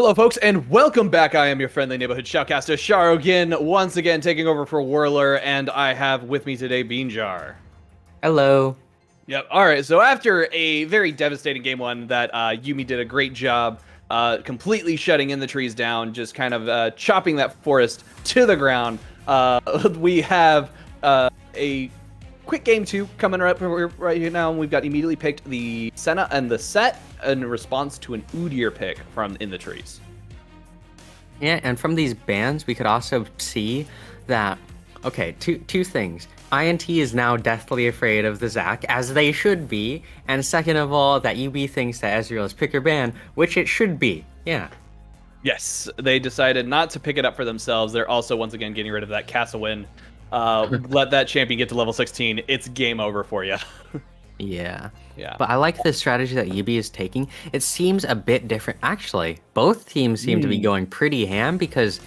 Hello, folks, and welcome back. I am your friendly neighborhood shoutcaster, Sharogin, once again taking over for Whirler, and I have with me today Beanjar. Hello. Yep. All right. So after a very devastating game one that Yumi did a great job completely shutting in the trees down, just kind of chopping that forest to the ground, we have a quick game two coming right here now. We've got immediately picked the Senna and the Set in response to an Udyr pick from In the Trees. Yeah, and from these bans, we could also see that, okay, two things. INT is now deathly afraid of the Zac, as they should be, and second of all, that YUBI thinks that Ezreal is pick or ban, which it should be, yeah. Yes, they decided not to pick it up for themselves. They're also, once again, getting rid of that castle win. Let that champion get to level 16. It's game over for you. Yeah. Yeah. But I like the strategy that YUBI is taking. It seems a bit different. Actually, both teams seem to be going pretty ham because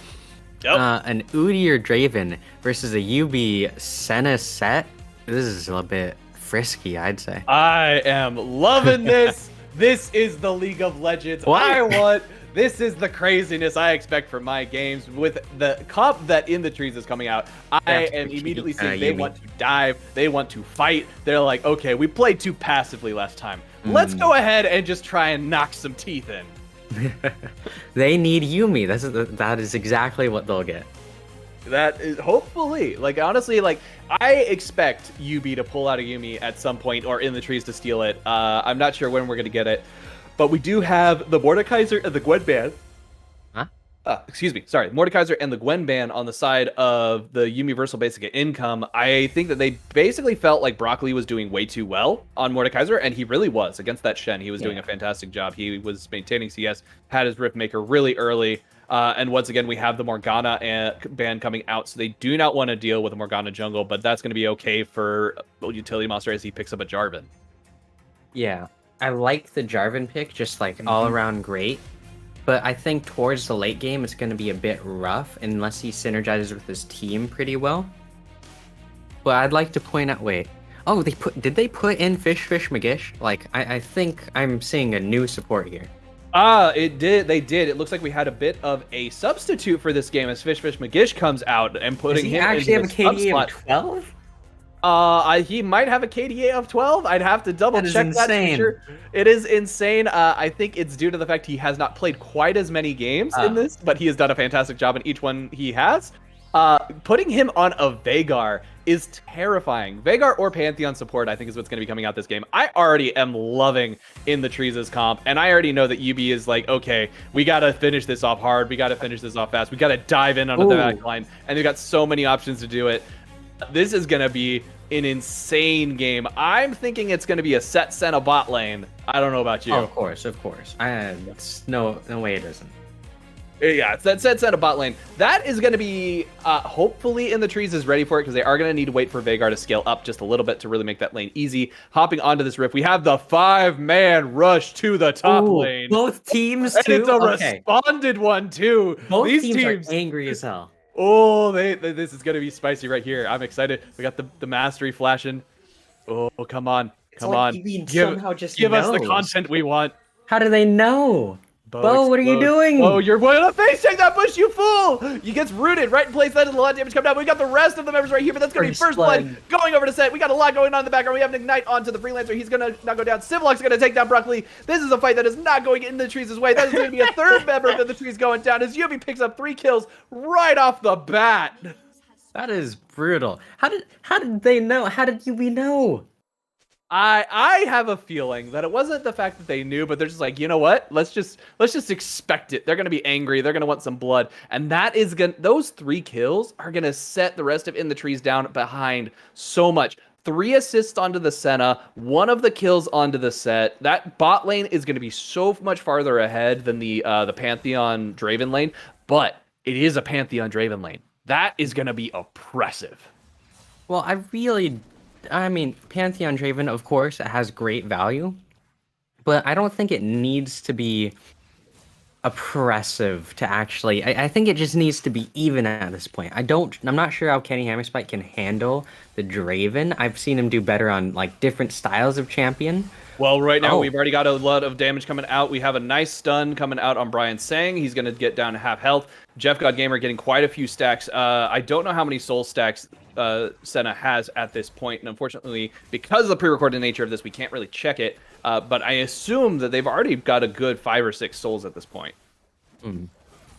an Udyr Draven versus a YUBI Senna Set, this is a bit frisky, I'd say. I am loving this. This is the League of Legends. What? This is the craziness I expect from my games. With the comp that In the Trees is coming out, I am immediately seeing they want to dive, they want to fight. They're like, okay, we played too passively last time. Let's go ahead and just try and knock some teeth in. They need Yumi. That is exactly what they'll get. That is hopefully, like, honestly, like, I expect UB to pull out a Yumi at some point, or In the Trees to steal it. I'm not sure when we're gonna get it, but we do have the Mordekaiser and the Gwen ban. Huh? Excuse me, sorry, Mordekaiser and the Gwen ban on the side of the Universal Basic Income. I think that they basically felt like Broccoli was doing way too well on Mordekaiser, and he really was against that Shen. He was doing a fantastic job. He was maintaining CS, had his Riftmaker really early. And once again, we have the Morgana ban coming out, so they do not want to deal with a Morgana jungle, but that's going to be okay for Utility Monster as he picks up a Jarvan. Yeah, I like the Jarvan pick, just like all around great. But I think towards the late game, it's going to be a bit rough unless he synergizes with his team pretty well. But I'd like to point out, oh, did they put in Fish Magish? Like, I think I'm seeing a new support here. It did. They did. It looks like we had a bit of a substitute for this game as Fish Magish comes out and putting him actually have a KDA of 12. He might have a KDA of 12. I'd have to double check that. Feature. It is insane. I think it's due to the fact he has not played quite as many games in this, but he has done a fantastic job in each one he has. Putting him on a Veigar is terrifying. Veigar or Pantheon support, I think, is what's going to be coming out this game. I already am loving In the Trees' comp, and I already know that UB is like, okay, we got to finish this off hard. We got to finish this off fast. We got to dive in onto the back line, and they've got so many options to do it. This is going to be an insane game. I'm thinking it's going to be a Set Senna bot lane. I don't know about you. Oh, of course. No way it isn't. Yeah, it's that Set Senna bot lane. That is going to be, hopefully In the Trees is ready for it, because they are going to need to wait for Veigar to scale up just a little bit to really make that lane easy. Hopping onto this rift, we have the 5-man rush to the top lane. Both teams, and it's a responded one, too. Both teams are angry as hell. Oh, this is going to be spicy right here. I'm excited. We got the mastery flashing. Oh, come on. Come on. Give us the content we want. How do they know? Bo, what are you doing? Oh, you're going to face check that bush, you fool! He gets rooted right in place. That is a lot of damage coming down. We got the rest of the members right here, but that's going to be first blood going over to Set. We got a lot going on in the background. We have an Ignite onto the Freelancer. He's going to not go down. Civlock's going to take down Broccoli. This is a fight that is not going In the Trees' way. That is going to be a third member of the Trees going down as Yubi picks up 3 kills right off the bat. That is brutal. How did they know? How did Yubi know? I have a feeling that it wasn't the fact that they knew, but they're just like, you know what? Let's just expect it. They're gonna be angry. They're gonna want some blood, and that is those 3 kills are gonna set the rest of In the Trees down behind so much. 3 assists onto the Senna, 1 of the kills onto the Set. That bot lane is gonna be so much farther ahead than the Pantheon Draven lane, but it is a Pantheon Draven lane. That is gonna be oppressive. Well, I mean, Pantheon Draven, of course, it has great value, but I don't think it needs to be oppressive to actually. I think it just needs to be even at this point. I'm not sure how Kenny Hammerspike can handle the Draven. I've seen him do better on like different styles of champion. Well, right now Oh, we've already got a lot of damage coming out. We have a nice stun coming out on Brian Sang. He's going to get down to half health. Jeff God Gamer getting quite a few stacks. I don't know how many soul stacks Senna has at this point, and unfortunately, because of the pre-recorded nature of this, we can't really check it. But I assume that they've already got a good 5 or 6 souls at this point.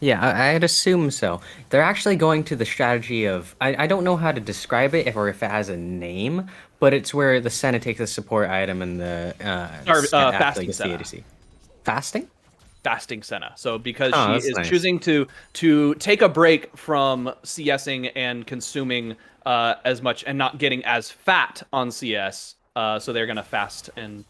yeah, I'd assume so. They're actually going to the strategy of I don't know how to describe it or if it has a name, but it's where the Senna takes a support item and the Senna actually Fasting gets the Senna. ADC. Fasting? Fasting Senna. So because Oh, she that's is nice. choosing to take a break from CSing and consuming as much and not getting as fat on CS, so they're gonna fast and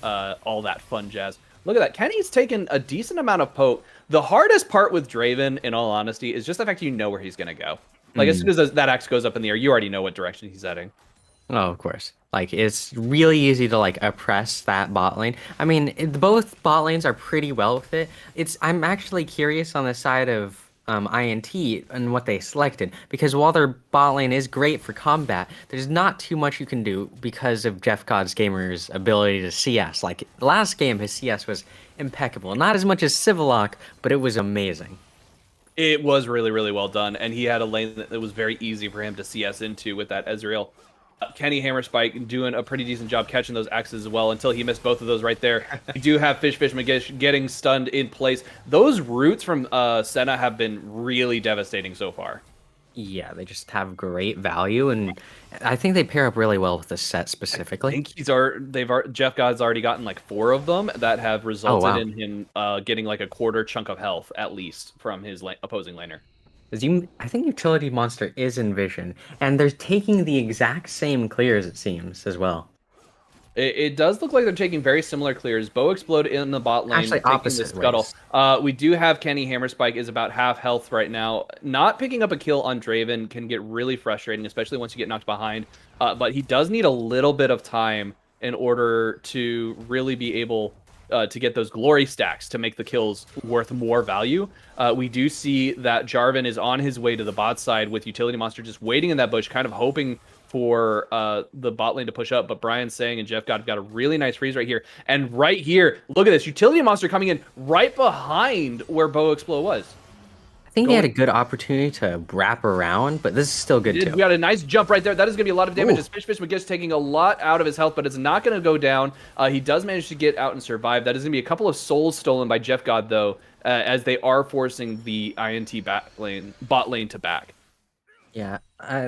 all that fun jazz. Look at that. Kenny's taken a decent amount of poke. The hardest part with Draven, in all honesty, is just the fact you know where he's gonna go. Like as soon Mm. as that axe goes up in the air, you already know what direction he's heading. Oh, of course. Like it's really easy to like oppress that bot lane. I mean, both bot lanes are pretty well with it. I'm actually curious on the side of INT and what they selected because while their bot lane is great for combat, there's not too much you can do because of Jeff God's Gamer's ability to CS. Like last game, his CS was impeccable. Not as much as Civilock, but it was amazing. It was really, really well done, and he had a lane that was very easy for him to CS into with that Ezreal. Kenny Hammerspike doing a pretty decent job catching those axes as well until he missed both of those right there. We do have Fish McGish getting stunned in place. Those roots from Senna have been really devastating so far. Yeah, they just have great value, and I think they pair up really well with this set I specifically. think Jeff God's already gotten like 4 of them that have Oh resulted wow. in him getting like a quarter chunk of health at least from his opposing laner. I think Utility Monster is in Vision, and they're taking the exact same clears, it seems, as well. It does look like they're taking very similar clears. Bow Explode in the bot lane, Actually, taking the opposite scuttle. ways. We do have Kenny Hammerspike is about half health right now. Not picking up a kill on Draven can get really frustrating, especially once you get knocked behind. But he does need a little bit of time in order to really be able to get those glory stacks to make the kills worth more value. We do see that Jarvan is on his way to the bot side with Utility Monster just waiting in that bush, kind of hoping for the bot lane to push up, but Brian Sang and Jeff got a really nice freeze right here. And right here, look at this. Utility Monster coming in right behind where Bo Explo was. I think they had a Going, good opportunity to wrap around, but this is still good we too. got a nice jump right there. That is going to be a lot of damage Ooh. as Fish McGish taking a lot out of his health, but it's not going to go down. He does manage to get out and survive. That is going to be a couple of souls stolen by Jeff God, though, as they are forcing the INT bot lane to back. Yeah,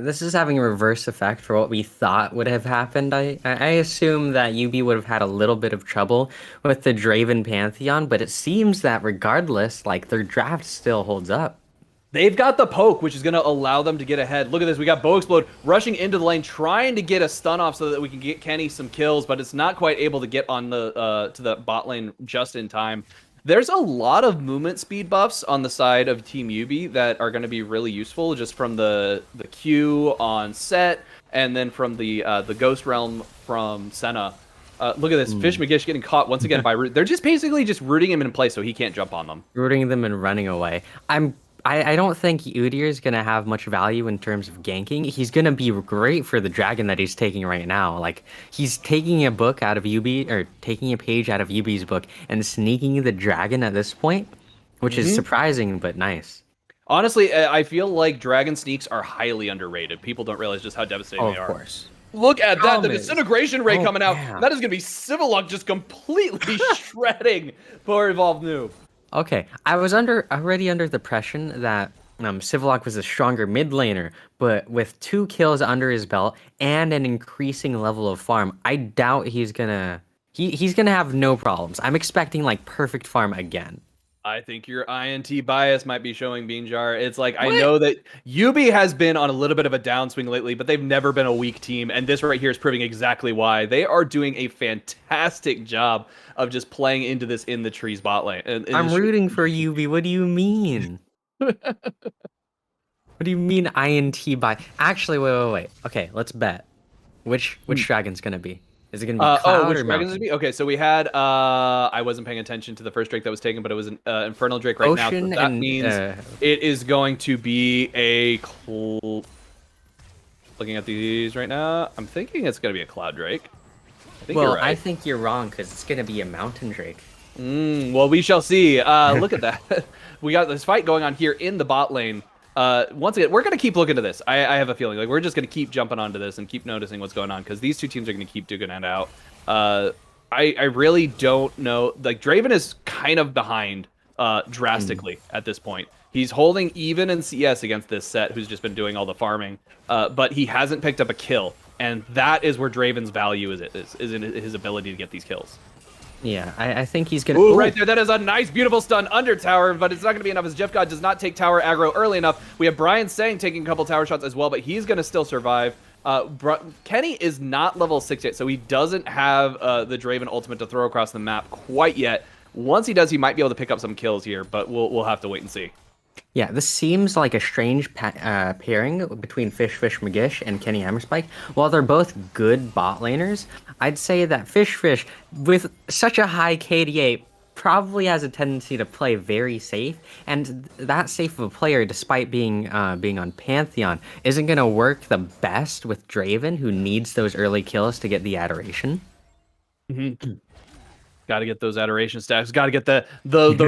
this is having a reverse effect for what we thought would have happened. I assume that UB would have had a little bit of trouble with the Draven Pantheon, but it seems that regardless, like their draft still holds up. They've got the poke, which is going to allow them to get ahead. Look at this. We got Bow Explode rushing into the lane, trying to get a stun off so that we can get Kenny some kills, but it's not quite able to get on the to the bot lane just in time. There's a lot of movement speed buffs on the side of Team Yubi that are going to be really useful, just from the Q on set, and then from the Ghost Realm from Senna. Look at this. Fish McGish getting caught once again by Root. They're just basically just rooting him in place so he can't jump on them. Rooting them and running away. I don't think Udyr is gonna have much value in terms of ganking. He's gonna be great for the dragon that he's taking right now. Like he's taking a book out of UB or taking a page out of UB's book and sneaking the dragon at this point, which is surprising but nice. Honestly, I feel like dragon sneaks are highly underrated. People don't realize just how devastating Oh, they of are. course. Look at that, the Problem is, disintegration ray oh coming out. yeah. That is going to be Civilock just completely shredding for Evolved Noob. Okay, already under the impression that Civilock was a stronger mid laner, but with 2 kills under his belt and an increasing level of farm, I doubt he's gonna have no problems. I'm expecting like perfect farm again. I think your INT bias might be showing Beanjar. It's like, I What? know that Yubi has been on a little bit of a downswing lately, but they've never been a weak team. And this right here is proving exactly why. They are doing a fantastic job of just playing into this in the trees bot lane. I'm rooting for UV. What do you mean? What do you mean INT by? Actually, wait. Okay, let's bet. Which dragon's gonna be? Is it going to be Cloud which or dragons Mountain? be? Okay, so we had I wasn't paying attention to the first Drake that was taken, but it was an Infernal Drake right now. So that means it is going to be a looking at these right now. I'm thinking it's going to be a Cloud Drake. I think you're right. I think you're wrong because it's going to be a Mountain Drake. Well, we shall see. Look at that. We got this fight going on here in the bot lane. Once again, we're going to keep looking at this. I have a feeling like we're just going to keep jumping onto this and keep noticing what's going on because these two teams are going to keep duking it out. I really don't know. Like, Draven is kind of behind drastically at this point. He's holding even in CS against this set who's just been doing all the farming, but he hasn't picked up a kill. And that is where Draven's value is in his ability to get these kills. Yeah, I think he's going to... Ooh, right there. That is a nice, beautiful stun under tower, but it's not going to be enough as Jeff God does not take tower aggro early enough. We have Brian Sang taking a couple tower shots as well, but he's going to still survive. Kenny is not level 6 yet, so he doesn't have the Draven ultimate to throw across the map quite yet. Once he does, he might be able to pick up some kills here, but we'll have to wait and see. Yeah, this seems like a strange pairing between Fish Magish and Kenny Hammerspike. While they're both good bot laners, I'd say that Fish, with such a high KDA, probably has a tendency to play very safe, and that safe of a player, despite being on Pantheon, isn't going to work the best with Draven, who needs those early kills to get the adoration. Got to get those adoration stacks. Got to get the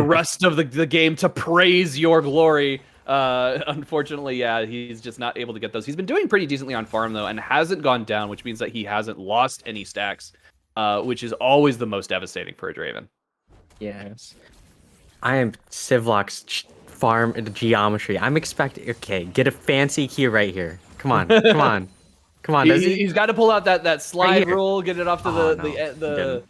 rest of the game to praise your glory. Unfortunately, yeah, he's just not able to get those. He's been doing pretty decently on farm though, and hasn't gone down, which means that he hasn't lost any stacks, which is always the most devastating for a Draven. Yes, I am Civlock's farm geometry. I'm expecting. Okay, get a fancy key right here. Come on, come on, come on. He's got to pull out that slide rule, get it off to the.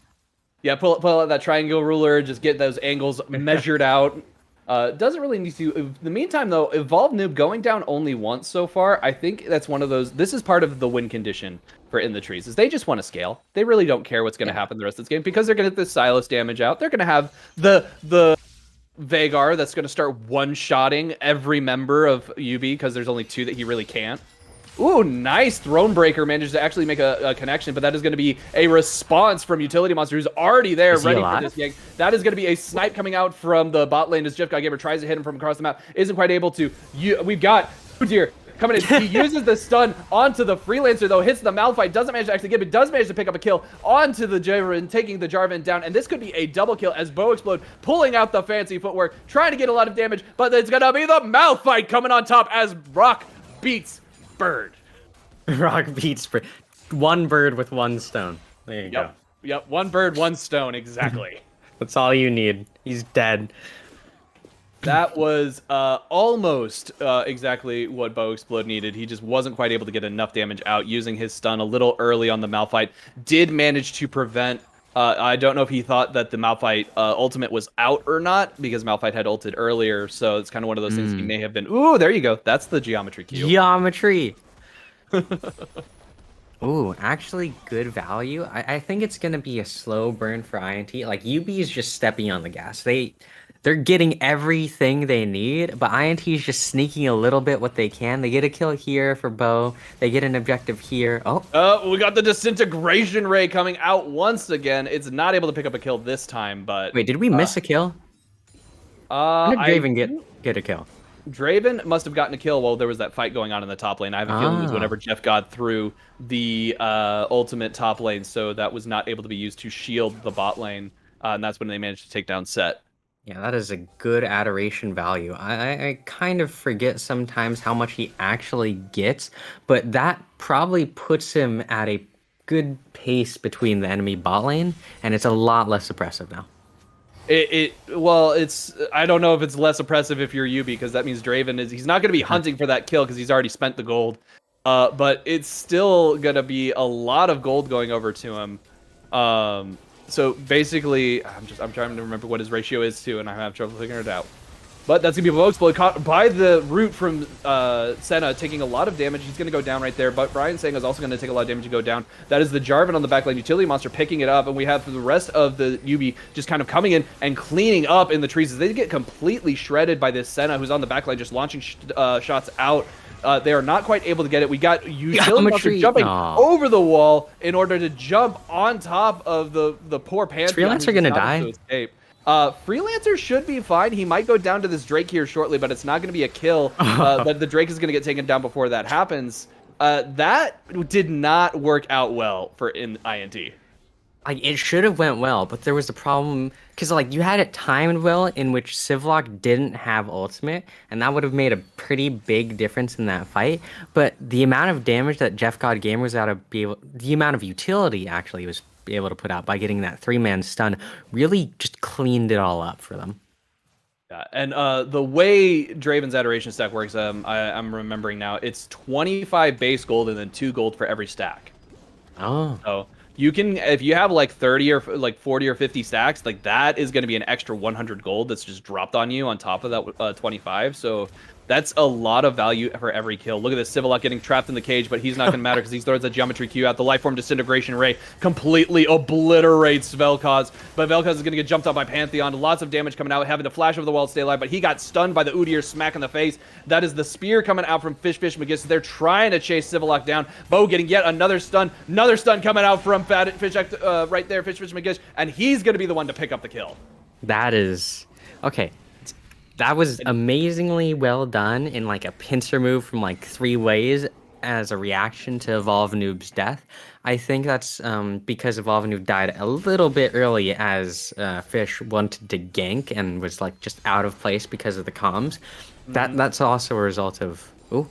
Yeah, pull out that triangle ruler, just get those angles measured out. Doesn't really need to. In the meantime, though, Evolve Noob going down only once so far. I think that's one of those. This is part of the win condition for In the Trees, is they just want to scale. They really don't care what's going to happen the rest of this game because they're going to get the Silas damage out. They're going to have the Vagar that's going to start one-shotting every member of YUBI because there's only 2 that he really can't. Ooh, nice. Thronebreaker managed to actually make a connection, but that is going to be a response from Utility Monster, who's already there, ready for this gang. That is going to be a snipe coming out from the bot lane as Jeff God Gamer tries to hit him from across the map. Isn't quite able to. We've got Deer coming in. He uses the stun onto the Freelancer, though. Hits the Malphite. Doesn't manage to actually get it. Does manage to pick up a kill onto the Jarvan, taking the Jarvan down. And this could be a double kill as Bow Explode pulling out the fancy footwork, trying to get a lot of damage. But it's going to be the Malphite coming on top as Rock beats Bird. Rock beats Bird. One bird with one stone. There you go. Yep, one bird, one stone, exactly. That's all you need. He's dead. That was almost exactly what Bow Explode needed. He just wasn't quite able to get enough damage out using his stun a little early on the Malphite. Did manage to prevent... I don't know if he thought that the Malphite ultimate was out or not, because Malphite had ulted earlier, so it's kind of one of those things he may have been... Ooh, there you go. That's the geometry cue. Geometry! Ooh, actually good value. I think it's going to be a slow burn for INT. Like, YUBI is just stepping on the gas. They're getting everything they need, but INT is just sneaking a little bit what they can. They get a kill here for Bow. They get an objective here. Oh, we got the Disintegration Ray coming out once again. It's not able to pick up a kill this time, but... Wait, did we miss a kill? When did Draven get a kill? Draven must have gotten a kill while there was that fight going on in the top lane. I have a feeling it was whenever Jeff God threw the ultimate top lane, so that was not able to be used to shield the bot lane, and that's when they managed to take down Set. Yeah, that is a good adoration value. I kind of forget sometimes how much he actually gets, but that probably puts him at a good pace between the enemy bot lane, and it's a lot less oppressive now. Well, it's... I don't know if it's less oppressive if you're YUBI, because that means Draven he's not going to be hunting for that kill because he's already spent the gold. But it's still going to be a lot of gold going over to him. So basically, I'm trying to remember what his ratio is too, and I have trouble figuring it out. But that's going to be a Bow Explode caught by the root from Senna, taking a lot of damage. He's going to go down right there, but Brian Sang is also going to take a lot of damage to go down. That is the Jarvan on the backline Utility Monster picking it up, and we have the rest of the YUBI just kind of coming in and cleaning up in the trees as they get completely shredded by this Senna, who's on the backline just launching shots out. They are not quite able to get it. We got Utility Monster jumping over the wall in order to jump on top of the poor Pantheon. Is Freelancer gonna die? To escape. Freelancer should be fine. He might go down to this Drake here shortly, but it's not going to be a kill. But the Drake is going to get taken down before that happens. That did not work out well for INT. Like, it should have went well, but there was a problem because like you had it timed well in which Civlock didn't have ultimate, and that would have made a pretty big difference in that fight. But the amount of damage that Jeff God Gamer was the amount of utility actually was able to put out by getting that 3-man stun really just cleaned it all up for them. Yeah, and the way Draven's Adoration stack works, I'm remembering now, it's 25 base gold and then 2 gold for every stack. Oh. So you can, if you have like 30 or like 40 or 50 stacks, like that is going to be an extra 100 gold that's just dropped on you on top of that 25. So that's a lot of value for every kill. Look at this, Civilot getting trapped in the cage, but he's not going to matter because he throws a Geometry Q out. The Lifeform Disintegration Ray completely obliterates Vel'Koz, but Vel'Koz is going to get jumped out by Pantheon. Lots of damage coming out, having to flash over the wall to stay alive, but he got stunned by the Udyr smack in the face. That is the spear coming out from Fish Magish. They're trying to chase Civilot down. Bo getting yet another stun coming out from Fish right there, Fish Magish, and he's going to be the one to pick up the kill. That is... Okay. That was amazingly well done in like a pincer move from like 3 ways as a reaction to Evolve Noob's death. I think that's because Evolve Noob died a little bit early as Fish wanted to gank and was like just out of place because of the comms. That's also a result of... Ooh.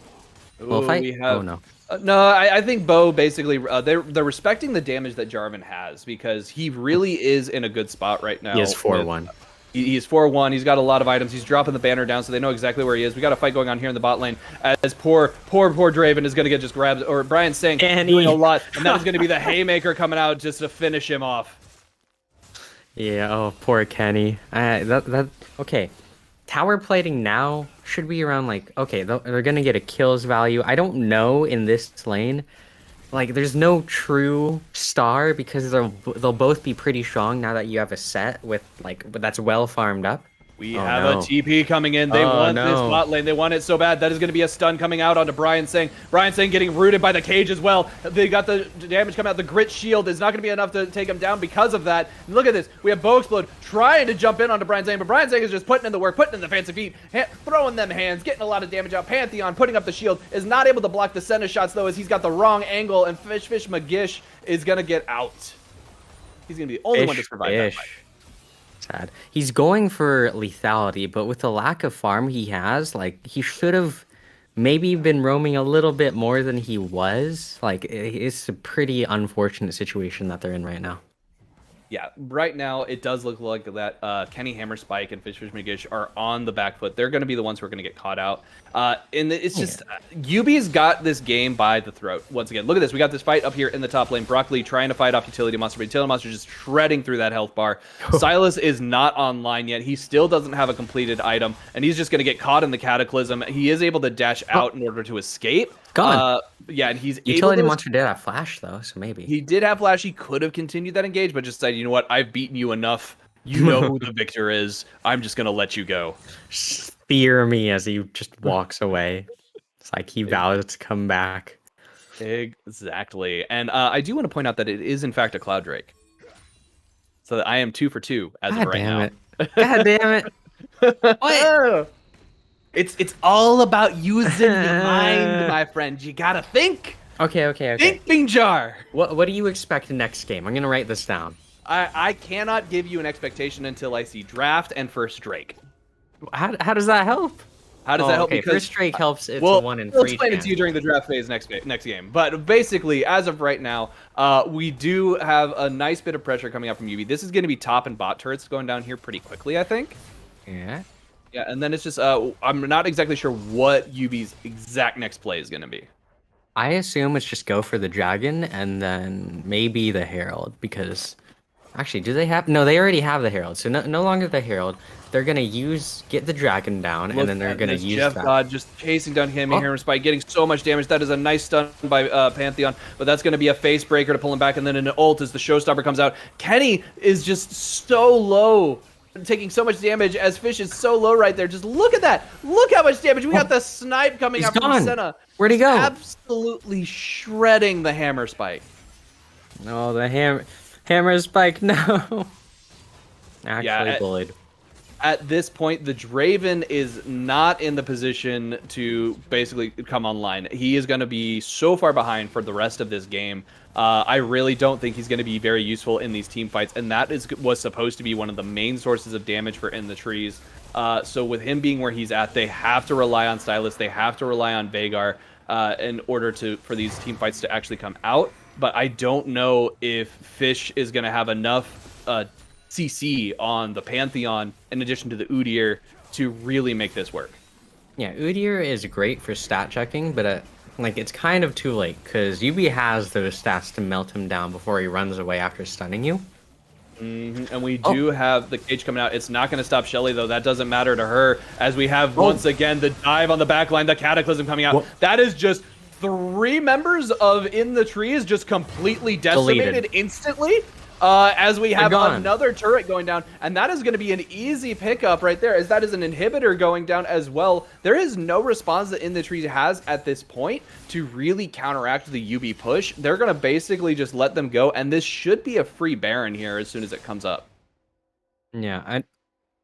Fight? Oh, no. No, I think Bo basically, they're respecting the damage that Jarvan has because he really is in a good spot right now. He is 4-1. He's 4-1. He's got a lot of items. He's dropping the banner down, so they know exactly where he is. We got a fight going on here in the bot lane as poor Draven is going to get just grabbed, or Brian's saying doing a lot, and that was going to be the haymaker coming out just to finish him off. Yeah, oh, poor Kenny. Okay. Tower plating now should be around like, okay, they're going to get a kills value. I don't know in this lane. Like, there's no true star because they'll both be pretty strong now that you have a set with like that's well farmed up. We have a TP coming in. They want this bot lane. They want it so bad. That is going to be a stun coming out onto Brian Sang. Brian Sang getting rooted by the cage as well. They got the damage coming out. The grit shield is not going to be enough to take him down because of that. And look at this. We have Bo Explode trying to jump in onto Brian Sang, but Brian Sang is just putting in the work, putting in the fancy feet, throwing them hands, getting a lot of damage out. Pantheon putting up the shield, is not able to block the center shots though as he's got the wrong angle, and Fish Magish is going to get out. He's going to be the only one to survive that fight. Sad. He's going for lethality, but with the lack of farm he has, like, he should have maybe been roaming a little bit more than he was. Like, it's a pretty unfortunate situation that they're in right now. Yeah, right now it does look like that Kenny Hammerspike and Fish Magish are on the back foot. They're going to be the ones who are going to get caught out. And it's just, YUBI's got this game by the throat. Once again, look at this. We got this fight up here in the top lane. Broccoli trying to fight off Utility Monster, but Utility Monster just shredding through that health bar. Silas is not online yet. He still doesn't have a completed item, and he's just going to get caught in the Cataclysm. He is able to dash out in order to escape. Gone. Yeah, and he's Utility Monster did have Flash, though, so maybe. He did have Flash. He could have continued that engage, but just said, you know what, I've beaten you enough. You know who the victor is. I'm just going to let you go. Fear me as he just walks away. It's like he vows to come back. Exactly. And I do want to point out that it is, in fact, a Cloud Drake. So that I am 2 for 2 as of right now. God damn it. What? It's all about using the mind, my friend. You gotta think. Okay. Thinking jar. What do you expect next game? I'm gonna write this down. I cannot give you an expectation until I see draft and first Drake. How does that help? How does that help? Because first Drake helps. It's a 1 in 3. We'll explain it to you during the draft phase next game. But basically, as of right now, we do have a nice bit of pressure coming up from YUBI. This is going to be top and bot turrets going down here pretty quickly, I think. Yeah. Yeah, and then it's just I'm not exactly sure what YUBI's exact next play is going to be. I assume it's just go for the dragon and then maybe the herald, because actually, do they have? No, they already have the herald, so no longer the herald. They're gonna get the dragon down, and then they're gonna use Jeff that. God just chasing down him here by getting so much damage. That is a nice stun by Pantheon, but that's gonna be a face breaker to pull him back, and then an ult as the showstopper comes out. Kenny is just so low taking so much damage as Fish is so low right there. Just look at that. Look how much damage. We got the snipe coming up from Senna. Where'd he go? Absolutely shredding the hammer spike. No, the hammer spike, no. Actually bullied. At this point, the Draven is not in the position to basically come online. He is going to be so far behind for the rest of this game. I really don't think he's going to be very useful in these team fights, and that was supposed to be one of the main sources of damage for In the Trees. So with him being where he's at, they have to rely on Stylus. They have to rely on Veigar in order for these team fights to actually come out. But I don't know if Fish is going to have enough CC on the Pantheon in addition to the Udyr to really make this work. Yeah, Udyr is great for stat checking, but like it's kind of too late because YUBI has those stats to melt him down before he runs away after stunning you. And we do have the cage coming out. It's not going to stop Shelly, though. That doesn't matter to her, as we have once again the dive on the backline, the Cataclysm coming out. That is just 3 members of In the Trees just completely decimated instantly. As we have another turret going down, and that is going to be an easy pickup right there, as that is an inhibitor going down as well. There is no response that In the Trees has at this point to really counteract the UB push. They're going to basically just let them go, and this should be a free Baron here as soon as it comes up. Yeah,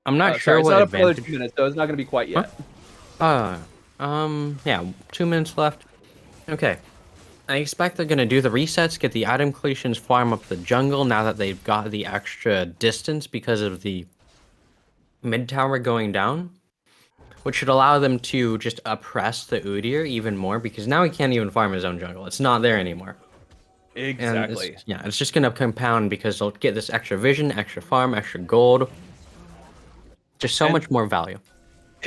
I'm not sure what advantage. It's not up for another 2 minutes, so it's not going to be quite yet. Yeah, 2 minutes left. Okay. I expect they're going to do the resets, get the item completions, farm up the jungle now that they've got the extra distance because of the mid tower going down, which should allow them to just oppress the Udyr even more because now he can't even farm his own jungle. It's not there anymore. Exactly. It's just going to compound because they'll get this extra vision, extra farm, extra gold. Just so much more value.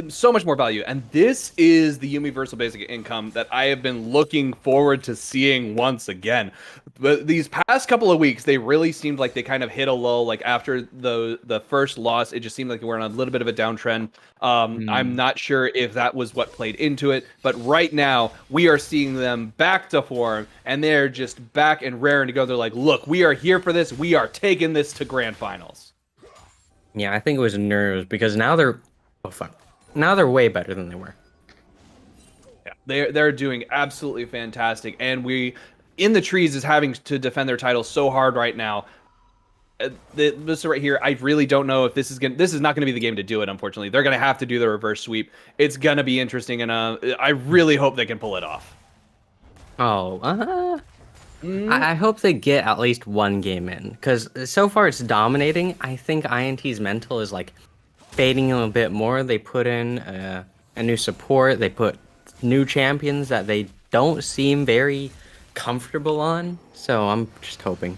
So much more value, and this is the universal basic income that I have been looking forward to seeing once again. But these past couple of weeks, they really seemed like they kind of hit a lull. Like after the first loss, it just seemed like we're on a little bit of a downtrend. I'm not sure if that was what played into it, but right now we are seeing them back to form, and they're just back and raring to go. They're like, look, we are here for this. We are taking this to grand finals. Yeah, I think it was nerves because now they're now they're way better than they were. Yeah, they're doing absolutely fantastic, and In the Trees is having to defend their title so hard right now. This right here, I really don't know if this is not gonna be the game to do it. Unfortunately, they're gonna have to do the reverse sweep. It's gonna be interesting, and I really hope they can pull it off. I hope they get at least 1 game in because so far it's dominating. I think INT's mental is like fading a bit more. They put in a new support. They put new champions that they don't seem very comfortable on. So I'm just hoping.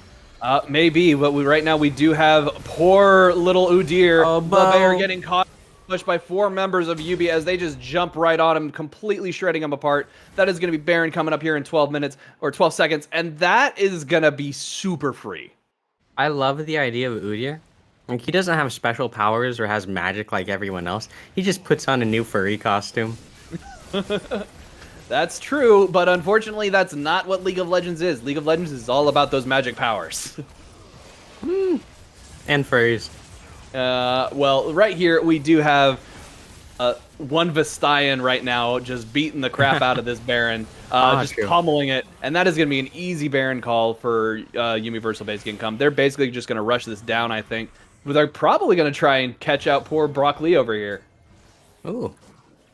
Maybe, but right now we do have poor little Udyr. The bear getting caught pushed by 4 members of YUBI as they just jump right on him, completely shredding him apart. That is going to be Baron coming up here in 12 minutes or 12 seconds, and that is going to be super free. I love the idea of Udyr. Like, he doesn't have special powers or has magic like everyone else. He just puts on a new furry costume. That's true, but unfortunately that's not what League of Legends is. League of Legends is all about those magic powers. And furries. Well, right here we do have one Vestayan right now just beating the crap out of this Baron. Just pummeling it, and that is going to be an easy Baron call for Universal Basic Income. They're basically just going to rush this down, I think. But they're probably going to try and catch out poor Brock Lee over here. Ooh.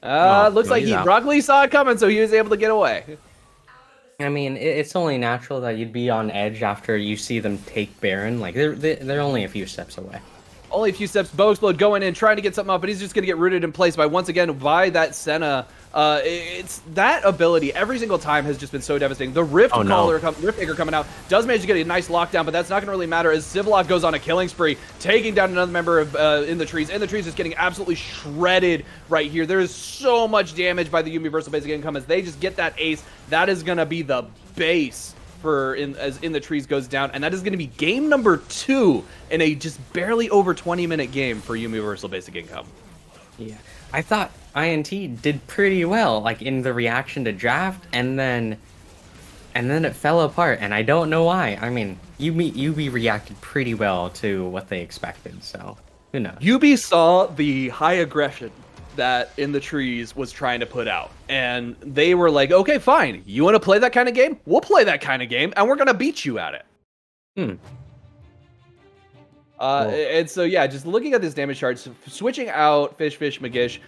Looks like Brock Lee saw it coming, so he was able to get away. I mean, it's only natural that you'd be on edge after you see them take Baron. Like, they're only a few steps away. Only a few steps. Bow Explode going in, trying to get something up, but he's just going to get rooted in place by that Senna. It's that ability every single time has just been so devastating. The Rift Riftmaker coming out does manage to get a nice lockdown, but that's not going to really matter as Civillock goes on a killing spree, taking down another member of In the Trees. In the Trees is getting absolutely shredded right here. There is so much damage by the Universal Basic Income as they just get that ace. That is going to be the base as In the Trees goes down, and that is going to be game number 2 in a just barely over 20-minute game for Universal Basic Income. Yeah, I thought INT did pretty well, like in the reaction to draft, and then it fell apart, and I don't know why. I mean, UB reacted pretty well to what they expected, so Who knows? YUBI saw the high aggression that In the Trees was trying to put out, and they were like, okay, fine, you want to play that kind of game? We'll play that kind of game, and we're going to beat you at it. And so, yeah, just looking at this damage chart, switching out Fish, Magish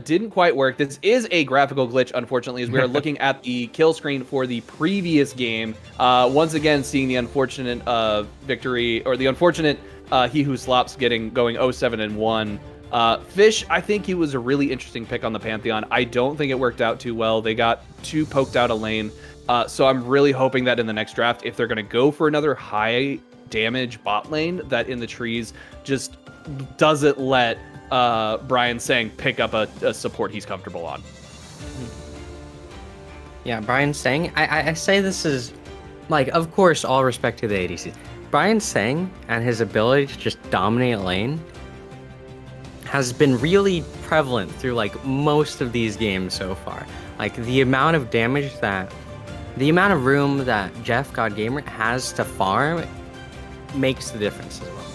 didn't quite work. This is a graphical glitch, unfortunately, as we are looking at the kill screen for the previous game. Once again, seeing the unfortunate victory, or the unfortunate He Who Slops going 0-7-1. Fish, I think he was a really interesting pick on the Pantheon. I don't think it worked out too well. They got too poked out a lane. So I'm really hoping that in the next draft, if they're going to go for another high damage bot lane, that In the Trees just doesn't let Brian Sang pick up a support he's comfortable on. Yeah, Brian Sang, I say this is, like, of course, all respect to the ADC. Brian Sang and his ability to just dominate lane has been really prevalent through, like, most of these games so far. Like, the amount of room that Jeff Godgamer has to farm makes the difference as well.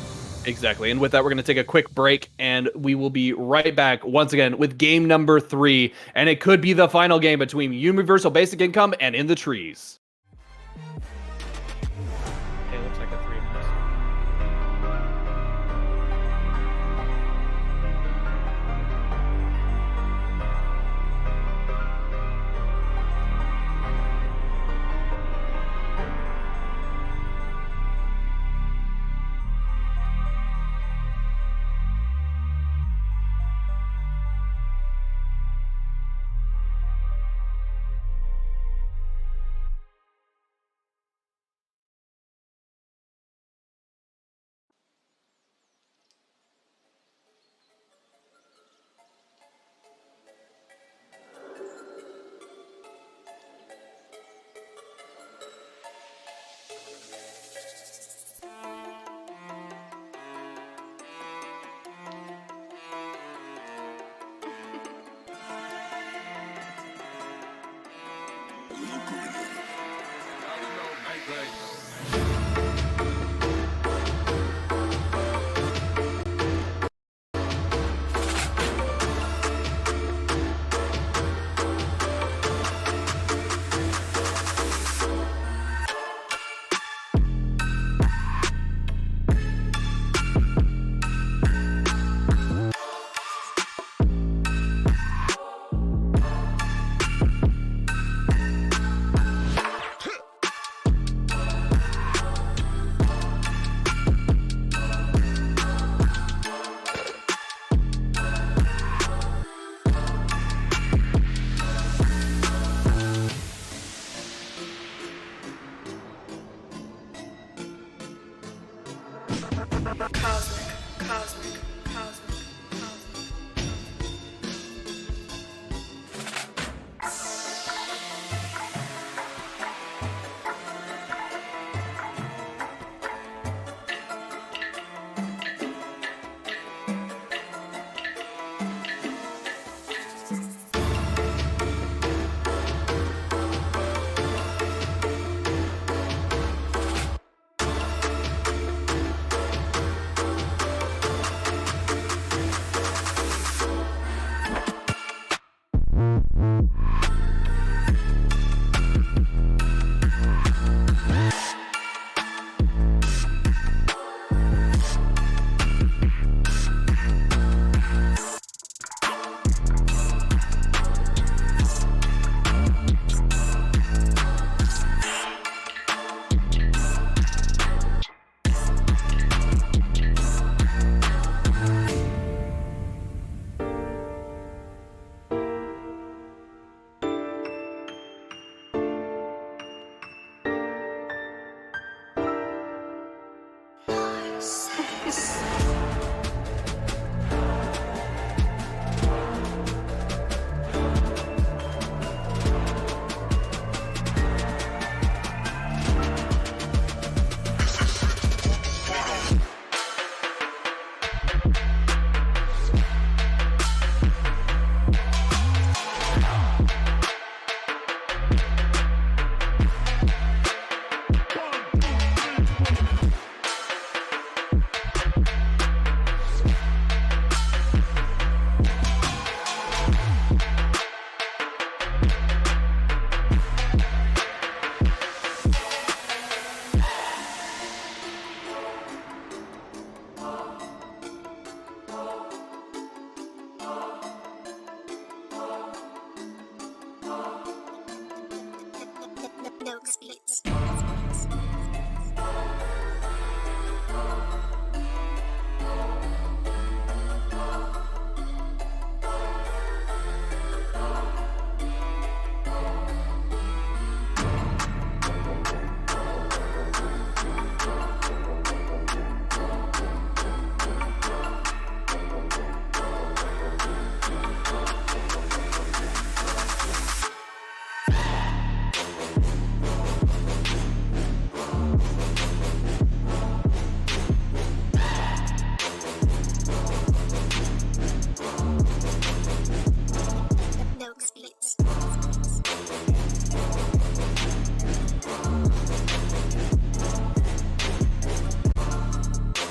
Exactly. And with that, we're going to take a quick break, and we will be right back once again with game number 3. And it could be the final game between Universal Basic Income and In the Trees. It looks like a 3 minutes. Nox Beats.